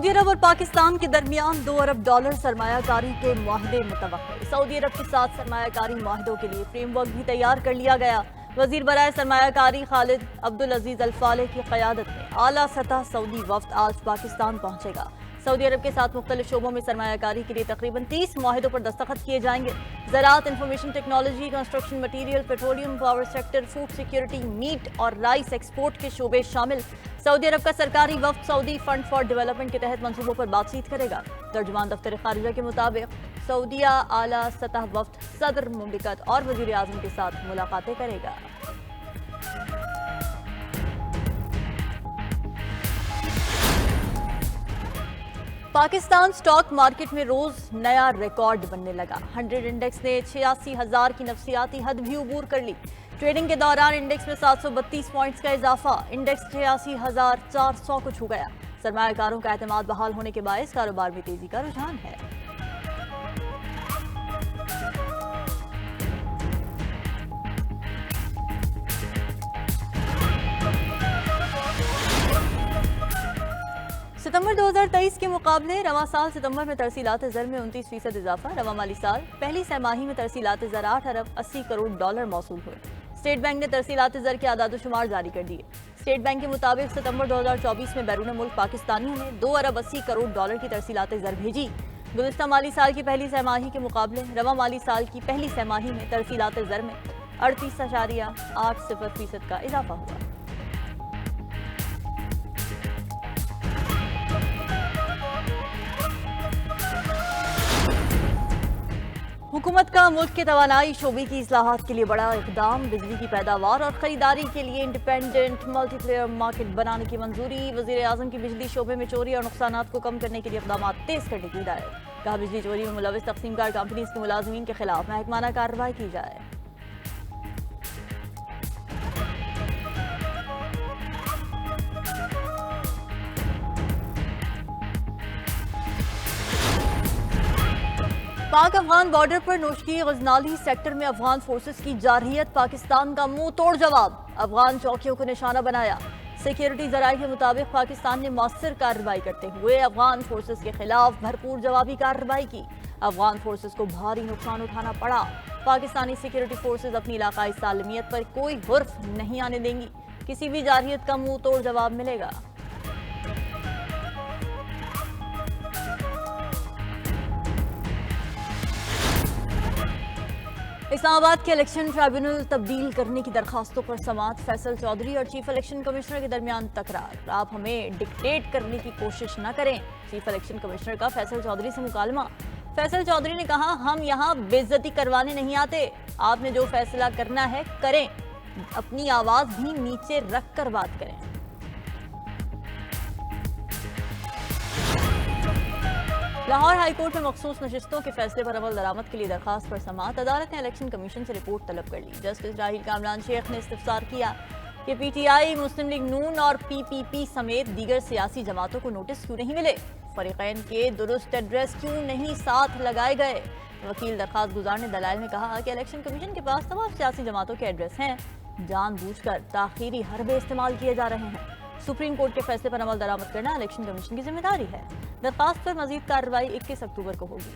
Saudi अरब और पाकिस्तान के दरमियान $2 अरब सरमायाकारी के मुआहदे मुतवक्किल। सऊदी अरब के साथ सरमायाकारी मुआहदों के लिए फ्रेमवर्क भी तैयार कर लिया गया। वजीर बराए सरमायाकारी खालिद अब्दुल अजीज अल फालेह की क़यादत में आला सतह सऊदी वफ्द आज पाकिस्तान पहुंचेगा। सऊदी अरब के साथ मुख्तलिफ शोबों में सरमायाकारी के लिए तकरीबन 30 मुआहिदों पर दस्तखत किए जाएंगे। ज़राअत, information technology, construction material, petroleum, power sector, food security, meat और राइस एक्सपोर्ट के शोबे शामिल। सऊदी अरब का सरकारी वफ्द सऊदी फंड फॉर डेवलपमेंट के तहत मंसूबों पर बातचीत करेगा। तर्जुमान दफ्तर खारिजा के मुताबिक सऊदीया आला सतह वफ्द सदर मुमलिकत और वजीर आजम के साथ मुलाकातें करेगा। पाकिस्तान स्टॉक मार्केट में रोज नया रिकॉर्ड बनने लगा। 100 इंडेक्स ने 86,000 की नफसियाती हद भी अबूर कर ली। ट्रेडिंग के दौरान इंडेक्स में 732 पॉइंट्स का इजाफा, इंडेक्स 86,400 को छू गया। सरमायाकारों का एतमाद बहाल होने के बायस कारोबार में तेजी का रुझान है। सितंबर 2023 के मुकाबले रवा साल सितंबर में तरसीलात ज़र में 29% इजाफा। रवा माली साल पहली सहमाही में तरसीलात ज़र $8 अरब 80 करोड़ मौसूल हुए। स्टेट बैंक ने तरसीलात ज़र के आदाद-ओ-शुमार जारी कर दिए। स्टेट बैंक के मुताबिक सितंबर 2024 में बैरून मुल्क पाकिस्तानियों ने $2 अरब 80 करोड़ की तरसीलात ज़र भेजी। गुज़िश्ता माली साल की पहली सहमाही के मुकाबले रवा माली साल की पहली सहमाही में तरसीलात ज़र में 38.80% का इजाफा हुआ। हुकूमत का मुल्क के तवानाई शोबे की इस्लाहात के लिए बड़ा इकदाम। बिजली की पैदावार और खरीदारी के लिए इंडिपेंडेंट मल्टीप्लेयर मार्केट बनाने की मंजूरी। वजीर आजम की बिजली शोबे में चोरी और नुकसानात को कम करने के लिए इकदाम तेज करने की हिदायत। कहा, बिजली चोरी में मुलविस तकसीमकार कंपनीज के मुलाजमीन के खिलाफ महकमाना कार्रवाई की जाए। पाक अफगान बॉर्डर पर नोशकी गजनाली सेक्टर में अफगान फोर्सेस की जारहियत, पाकिस्तान का मुंह तोड़ जवाब। अफगान चौकियों को निशाना बनाया। सिक्योरिटी जराये के मुताबिक पाकिस्तान ने मौसर कार्रवाई करते हुए अफगान फोर्सेस के खिलाफ भरपूर जवाबी कार्रवाई की। अफगान फोर्सेस को भारी नुकसान उठाना पड़ा। पाकिस्तानी सिक्योरिटी फोर्सेस अपनी इलाकाई सालमियत पर कोई गुर्फ नहीं आने देंगी। किसी भी जारहियत का मुंह तोड़ जवाब मिलेगा। इस्लामाबाद के इलेक्शन ट्राइब्यूनल तब्दील करने की दरखास्तों पर समाअत। फैसल चौधरी और चीफ इलेक्शन कमिश्नर के दरमियान तकरार। आप हमें डिक्टेट करने की कोशिश न करें, चीफ इलेक्शन कमिश्नर का फैसल चौधरी से मुकालमा। फैसल चौधरी ने कहा, हम यहाँ बेइज्जती करवाने नहीं आते, आपने जो फैसला करना है करें, अपनी आवाज भी नीचे रख कर बात करें। लाहौर हाईकोर्ट में मखसूस नशिस्तों के फैसले पर अमल दरामद के लिए दरखास्त पर समाअत। अदालत ने इलेक्शन कमीशन से रिपोर्ट तलब कर ली। जस्टिस राहिल कामरान शेख ने इस्तफसार किया कि पीटीआई, मुस्लिम लीग नून और पीपीपी समेत दीगर सियासी जमातों को नोटिस क्यों नहीं मिले, फरीकैन के दुरुस्त एड्रेस क्यों नहीं साथ लगाए गए। वकील दरखास्त गुजार ने दलाइल में कहा कि इलेक्शन कमीशन के पास तमाम सियासी जमातों के एड्रेस हैं, जानबूझकर ताखीरी हरबे इस्तेमाल किए जा रहे हैं। सुप्रीम कोर्ट के फैसले पर अमल दरामद करना इलेक्शन कमीशन की जिम्मेदारी है। दरखास्त पर मजीद कार्रवाई 21 अक्टूबर को होगी।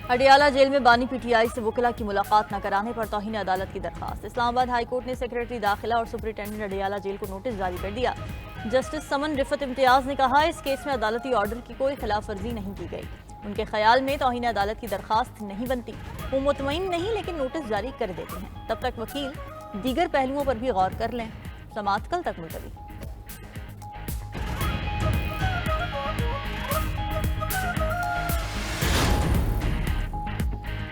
अडियाला जेल में बानी पीटीआई से वकिला की मुलाकात न कराने पर तौहीन अदालत की दरखास्त। इस्लामाबाद हाईकोर्ट ने सेक्रेटरी दाखिला और सुपरिटेंडेंट अडियाला जेल को नोटिस जारी कर दिया। जस्टिस समन रिफत इम्तियाज ने कहा, इस केस में अदालती ऑर्डर की कोई खिलाफ वर्जी नहीं की गई। उनके ख्याल में तौहीन अदालत की दरखास्त नहीं बनती। वो मुतमईन नहीं लेकिन नोटिस जारी कर देते हैं। तब तक वकील दीगर पहलुओं पर भी गौर कर लें। समाअत कल तक मुलतवी।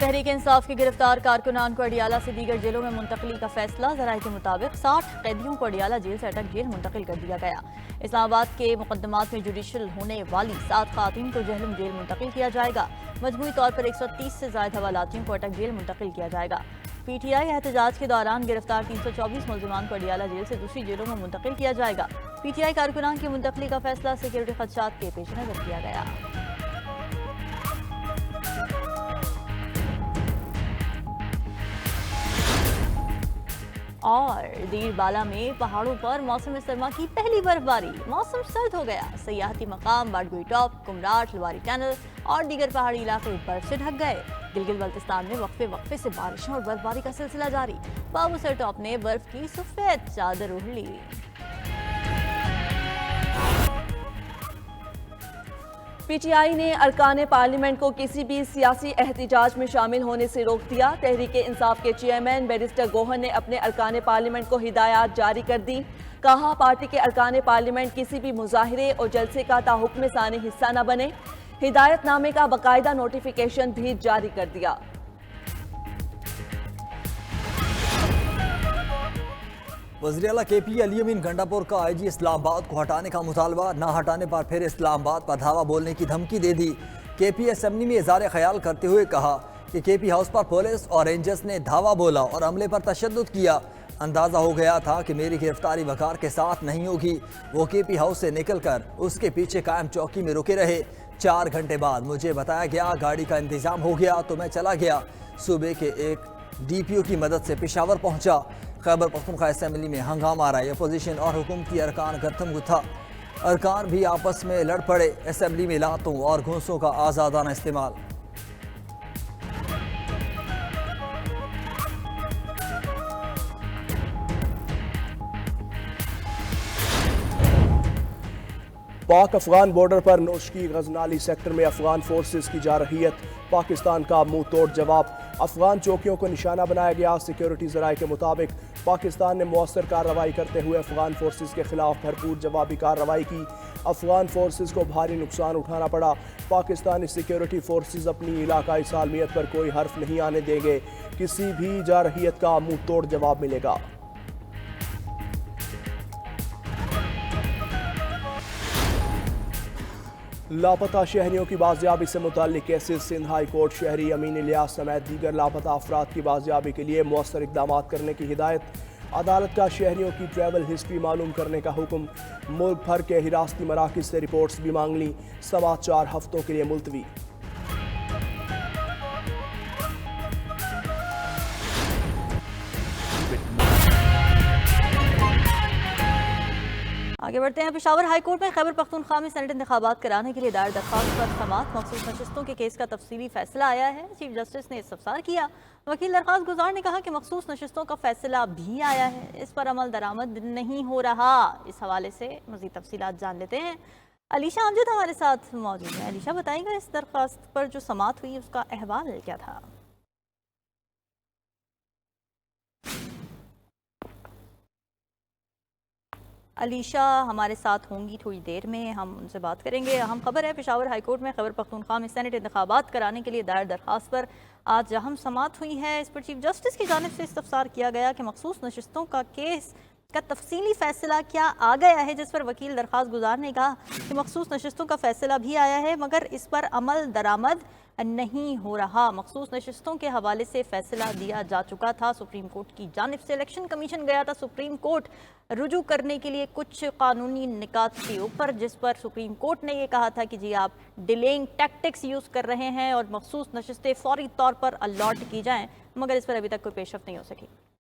तहरीक इंसाफ के गिरफ्तार कारकुनान को अडियाला से दीगर जेलों में मुंतकली का फैसला। जराये के मुताबिक 60 कैदियों को अडियाला जेल से अटक जेल मुंतकिल कर दिया गया। इस्लामाबाद के मुकदमात में जुडिशल होने वाली 7 खातून को जहलम जेल मुंतकिल किया जाएगा। मजमूई तौर पर 130 से ज्यादा हवालातियों को अटक जेल मुंतकिल किया जाएगा। पीटीआई एहतजाज के दौरान गिरफ्तार 324 मुलजिमान को अडियाला जेल से दूसरी जेलों में मुंतकिल किया जाएगा। पीटीआई कारकुनान की मुंतकली का फैसला सिक्योरिटी खदशात के पेश नजर किया गया। और दीरबाला में पहाड़ों पर मौसम सरमा की पहली बर्फबारी, मौसम सर्द हो गया। सयाहती मकाम बाडगुई टॉप, कुमराट, लवारी टनल और दीगर पहाड़ी इलाके बर्फ से ढक गए। गिलगित बल्तिस्तान में वक्फे वक्फे से बारिशों और बर्फबारी का सिलसिला जारी। बाबूसर टॉप ने बर्फ की सफेद चादर ओढ़ ली। पीटीआई ने अरकान पार्लियामेंट को किसी भी सियासी एहतजाज में शामिल होने से रोक दिया। तहरीक इंसाफ के चेयरमैन बैरिस्टर गोहर ने अपने अरकान पार्लियामेंट को हिदायत जारी कर दी। कहा, पार्टी के अरकान पार्लियामेंट किसी भी मुजाहिरे और जलसे का ताहुक्म सानी हिस्सा न बने। हिदायतनामे का बाकायदा नोटिफिकेशन भी जारी कर दिया। वज़ीर-ए-आला KP अली अमीन गंडापुर का IG इस्लामाबाद को हटाने का मुतालबा, ना हटाने पर फिर इस्लामाबाद पर धावा बोलने की धमकी दे दी। KP असेंबली में इज़हार ख्याल करते हुए कहा कि KP हाउस पर पुलिस और रेंजर्स ने धावा बोला और अमले पर तशद्दुद किया। अंदाज़ा हो गया था कि मेरी गिरफ्तारी वकार के साथ नहीं होगी। वो KP हाउस से निकल कर उसके पीछे कायम चौकी में रुके रहे। 4 घंटे बाद मुझे बताया गया गाड़ी का इंतज़ाम हो गया तो मैं चला गया। सूबे के एक DPO की मदद से पेशावर पहुंचा। खैबर पख्तूनख्वा असेंबली में हंगामा रहा। अपोजिशन और हुकूमती अरकान गत्थम गुत्था, अरकान भी आपस में लड़ पड़े। असेंबली में लातों और घूंसों का आज़ादाना इस्तेमाल। पाक अफगान बॉर्डर पर नौशकी गजनाली सेक्टर में अफगान फोर्सेस की जारहियत, पाकिस्तान का मुंह तोड़ जवाब। अफगान चौकियों को निशाना बनाया गया। सिक्योरिटी जराये के मुताबिक पाकिस्तान ने मौसर कार्रवाई करते हुए अफगान फोर्सेस के खिलाफ भरपूर जवाबी कार्रवाई की। अफगान फोर्सेस को भारी नुकसान उठाना पड़ा। पाकिस्तानी सिक्योरिटी फोर्सेस अपनी इलाकाई सालमियत पर कोई हर्फ नहीं आने देंगे। किसी भी जारहियत का मुंह तोड़ जवाब मिलेगा। लापता शहरियों की बाजियाबी से मुताल्लिक केसेस। सिंध हाई कोर्ट शहरी अमीन इलियास समेत दीगर लापता अफराद की बाजियाबी के लिए मौसर इकदाम करने की हिदायत। अदालत का शहरियों की ट्रैवल हिस्ट्री मालूम करने का हुक्म। मुल्क भर के हिरासती मराकज़ से रिपोर्ट्स भी मांग ली। 4.25 हफ्तों के लिए मुलतवी। आगे बढ़ते हैं। पेशावर हाईकोर्ट में खैबर पख्तूनख्वा में सेनेट इंतखाबात कराने के लिए दायर दरख्वास्त पर समाअत मखसूस नशिस्तों के केस का तफसीली फैसला आया है। चीफ जस्टिस ने इस्तफसार किया। वकील दरख्वास्त गुजार ने कहा कि मखसूस नशिस्तों का फैसला भी आया है, इस पर अमल दरामद नहीं हो रहा। इस हवाले से मज़ीद तफसीलात जान लेते हैं। अलीशा अमजद हमारे साथ मौजूद है। अलीशा, बताइएगा इस दरख्वास्त पर जो समाअत हुई उसका अहवाल क्या था? अलीशा हमारे साथ होंगी, थोड़ी देर में हम उनसे बात करेंगे। हम खबर है पेशावर हाईकोर्ट में खैबर पख्तूनख्वा में सेनेट इंतखाबात कराने के लिए दायर दरख्वास्त पर आज अहम समाअत हुई है। इस पर चीफ जस्टिस की जानिब से इस्तफसार किया गया कि मखसूस नशिस्तों का केस का तफसीली फैसला क्या आ गया है, जिस पर वकील दरख्वास्त गुजार ने कहा कि मखसूस नशिस्तों का फैसला भी आया है मगर इस पर अमल दरामद नहीं हो रहा। मखसूस नशिस्तों के हवाले से फैसला दिया जा चुका था। सुप्रीम कोर्ट की जानिब से इलेक्शन कमीशन गया था सुप्रीम कोर्ट रुजू करने के लिए कुछ कानूनी निकात के ऊपर, जिस पर सुप्रीम कोर्ट ने ये कहा था कि जी आप डिलेइंग टैक्टिक्स यूज़ कर रहे हैं और मखसूस नशिस्तें फौरी तौर पर अलॉट की जाएँ, मगर इस पर अभी तक कोई पेशरफ्त नहीं हो सकी।